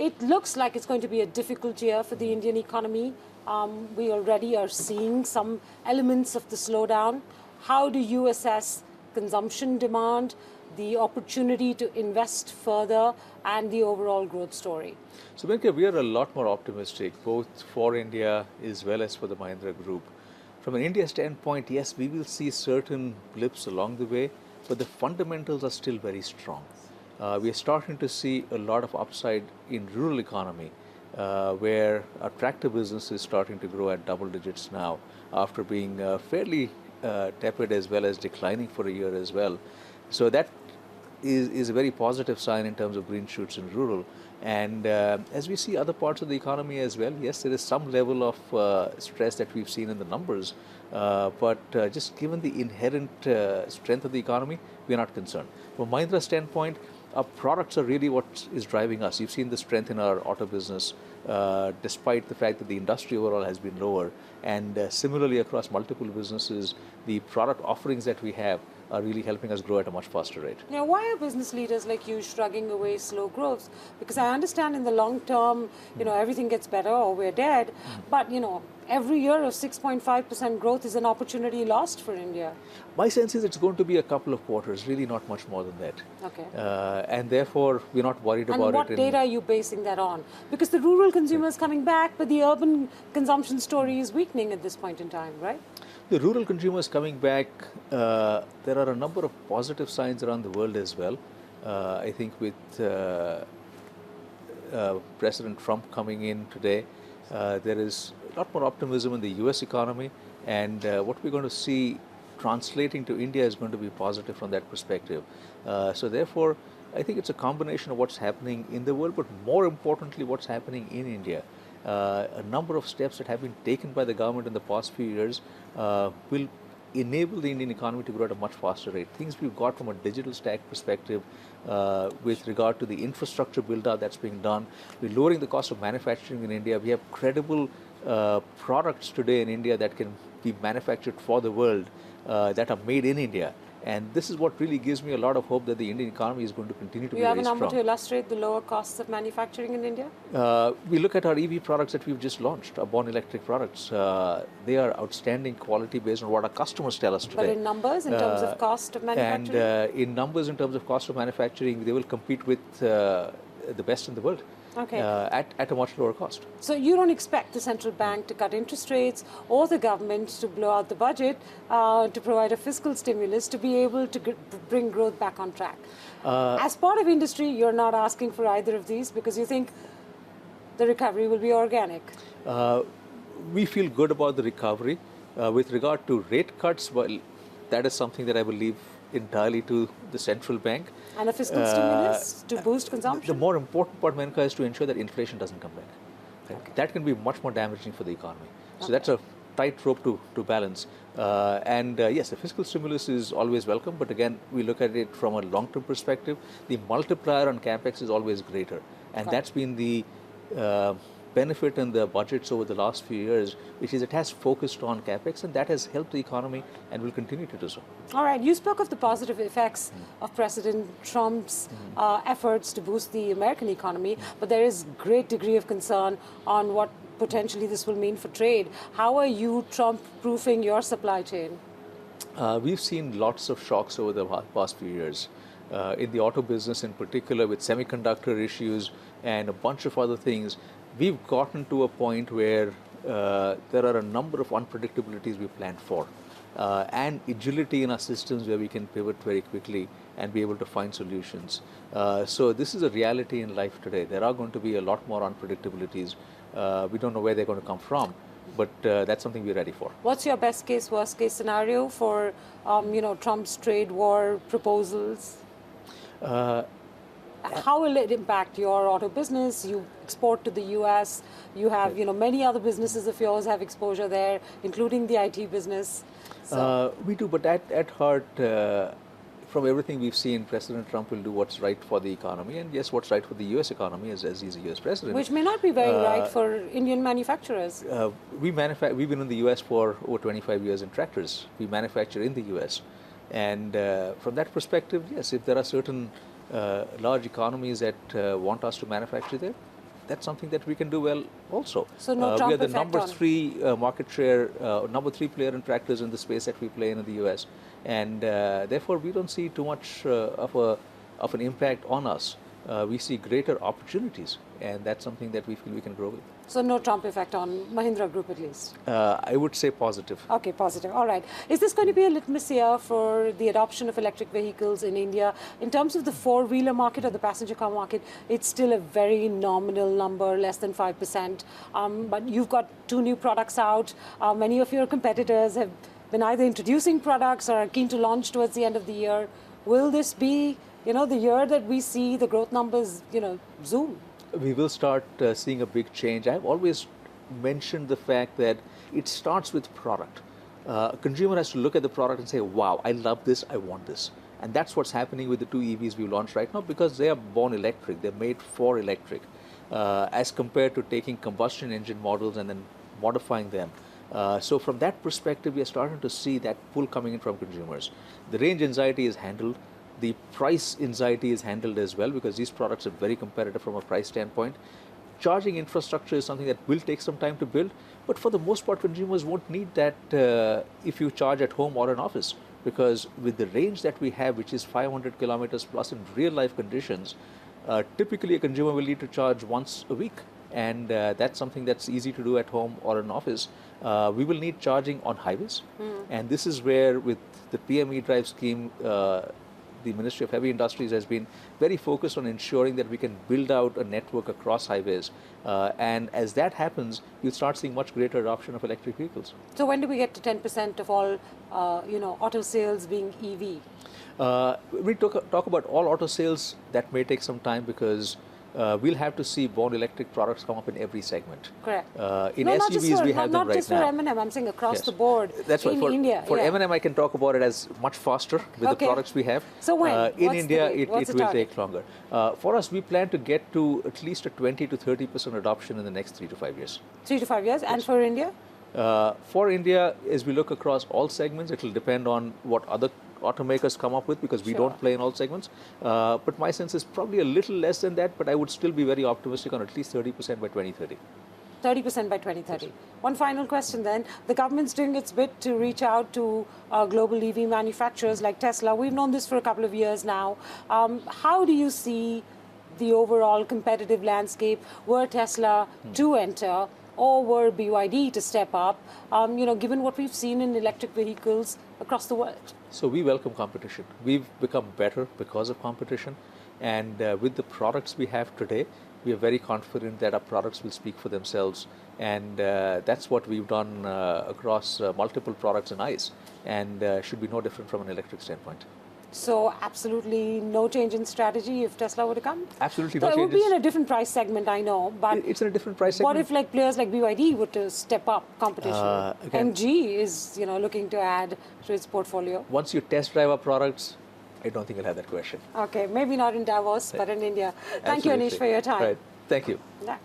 It looks like it's going to be a difficult year for the Indian economy. We already are seeing some elements of the slowdown. How do you assess consumption demand, the opportunity to invest further, and the overall growth story? So, Menaka, we are a lot more optimistic, both for India as well as for the Mahindra Group. From an India standpoint, yes, we will see certain blips along the way, but the fundamentals are still very strong. We are starting to see a lot of upside in rural economy, where our tractor business is starting to grow at double digits now, after being fairly tepid as well as declining for a year as well. So that is a very positive sign in terms of green shoots in rural. And as we see other parts of the economy as well, yes, there is some level of stress that we've seen in the numbers, but just given the inherent strength of the economy, we're not concerned. From Mahindra's standpoint, our products are really what is driving us. You've seen the strength in our auto business, despite the fact that the industry overall has been lower. And similarly, across multiple businesses, the product offerings that we have are really helping us grow at a much faster rate. Now, why are business leaders like you shrugging away slow growth? Because I understand in the long term, everything gets better or we're dead. But, every year of 6.5% growth is an opportunity lost for India. My sense is it's going to be a couple of quarters, really not much more than that. Okay. And therefore, we're not worried about it. And what data are you basing that on? Because the rural consumer is coming back, but the urban consumption story is weakening at this point in time, right? The rural consumers coming back, there are a number of positive signs around the world as well. I think with President Trump coming in today, there is a lot more optimism in the US economy, and what we're going to see translating to India is going to be positive from that perspective. So therefore, I think it's a combination of what's happening in the world, but more importantly, what's happening in India. A number of steps that have been taken by the government in the past few years will enable the Indian economy to grow at a much faster rate. Things we've got from a digital stack perspective with regard to the infrastructure build-out that's being done. We're lowering the cost of manufacturing in India. We have credible products today in India that can be manufactured for the world that are made in India. And this is what really gives me a lot of hope that the Indian economy is going to continue to be very strong. You have a number to illustrate the lower costs of manufacturing in India? We look at our EV products that we've just launched, our born electric products. They are outstanding quality based on what our customers tell us today. But in numbers, in terms of cost of manufacturing? And in numbers, in terms of cost of manufacturing, they will compete with the best in the world. Okay. At a much lower cost. So you don't expect the central bank to cut interest rates or the government to blow out the budget to provide a fiscal stimulus to be able to bring growth back on track. As part of industry, you're not asking for either of these because you think the recovery will be organic. We feel good about the recovery. With regard to rate cuts, well, that is something that I will leave entirely to the central bank. And a fiscal stimulus to boost consumption? The more important part, Menaka, is to ensure that inflation doesn't come back. Right? Okay. That can be much more damaging for the economy. So that's a tightrope to balance. Yes, the fiscal stimulus is always welcome, but again, we look at it from a long-term perspective. The multiplier on capex is always greater. And that's been the benefit in the budgets over the last few years, which is it has focused on capex, and that has helped the economy and will continue to do so. All right, you spoke of the positive effects of President Trump's efforts to boost the American economy, but there is great degree of concern on what potentially this will mean for trade. How are you Trump-proofing your supply chain? We've seen lots of shocks over the past few years. In the auto business in particular, with semiconductor issues and a bunch of other things, we've gotten to a point where there are a number of unpredictabilities we planned for, and agility in our systems where we can pivot very quickly and be able to find solutions. So this is a reality in life today. There are going to be a lot more unpredictabilities. We don't know where they're going to come from, but that's something we're ready for. What's your best case, worst case scenario for Trump's trade war proposals? How will it impact your auto business? You export to the US. You have, many other businesses of yours have exposure there, including the IT business. So. We do, but at heart, from everything we've seen, President Trump will do what's right for the economy, and yes, what's right for the US economy as he's a US president. Which may not be very right for Indian manufacturers. We've been in the US for over 25 years in tractors. We manufacture in the US. And from that perspective, yes, if there are certain large economies that want us to manufacture there, that's something that we can do well also. So no Trump we are the effect number on. 3 market share, number 3 player in tractors in the space that we play in the US, and therefore we don't see too much of an impact on us. We see greater opportunities, and that's something that we feel we can grow with. So no Trump effect on Mahindra Group at least? I would say positive. Okay, positive. All right. Is this going to be a litmus year for the adoption of electric vehicles in India? In terms of the four-wheeler market or the passenger car market, it's still a very nominal number, less than 5%. But you've got 2 new products out. Many of your competitors have been either introducing products or are keen to launch towards the end of the year. Will this be, the year that we see the growth numbers, zoom? We will start seeing a big change. I've always mentioned the fact that it starts with product. A consumer has to look at the product and say, wow, I love this, I want this. And that's what's happening with the 2 EVs we launched right now, because they are born electric, they're made for electric, as compared to taking combustion engine models and then modifying them. So from that perspective, we are starting to see that pull coming in from consumers. The range anxiety is handled. The price anxiety is handled as well, because these products are very competitive from a price standpoint. Charging infrastructure is something that will take some time to build, but for the most part, consumers won't need that if you charge at home or in office, because with the range that we have, which is 500 kilometers plus in real life conditions, typically a consumer will need to charge once a week, and that's something that's easy to do at home or in office. We will need charging on highways, and this is where, with the PME Drive scheme, the Ministry of Heavy Industries has been very focused on ensuring that we can build out a network across highways. And as that happens, you'll start seeing much greater adoption of electric vehicles. So when do we get to 10% of all, auto sales being EV? We talk about all auto sales, that may take some time, because we'll have to see born electric products come up in every segment. Correct. In SUVs, we have them right now. Not just for M&M, I'm saying across the board. That's right. For India. For M&M, I can talk about it as much faster with the products we have. So when? In India, it will take longer. For us, we plan to get to at least a 20 to 30% adoption in the next 3 to 5 years. 3 to 5 years. Yes. And for India? For India, as we look across all segments, it will depend on what other automakers come up with, because we don't play in all segments. But my sense is probably a little less than that, but I would still be very optimistic on at least 30% by 2030. 30% by 2030. Yes. One final question then. The government's doing its bit to reach out to global EV manufacturers like Tesla. We've known this for a couple of years now. How do you see the overall competitive landscape? Were Tesla to enter, or were BYD to step up, given what we've seen in electric vehicles across the world? So we welcome competition. We've become better because of competition. And with the products we have today, we are very confident that our products will speak for themselves. And that's what we've done across multiple products in ICE, and should be no different from an electric standpoint. So absolutely no change in strategy if Tesla were to come? Absolutely no change. So it would be in a different price segment, I know, but it's in a different price segment. What if players like BYD were to step up competition? MG is looking to add to its portfolio. Once you test drive our products, I don't think you'll have that question. Okay, maybe not in Davos, but in India. Thank you, Anish, for your time. Right. Thank you. Yeah.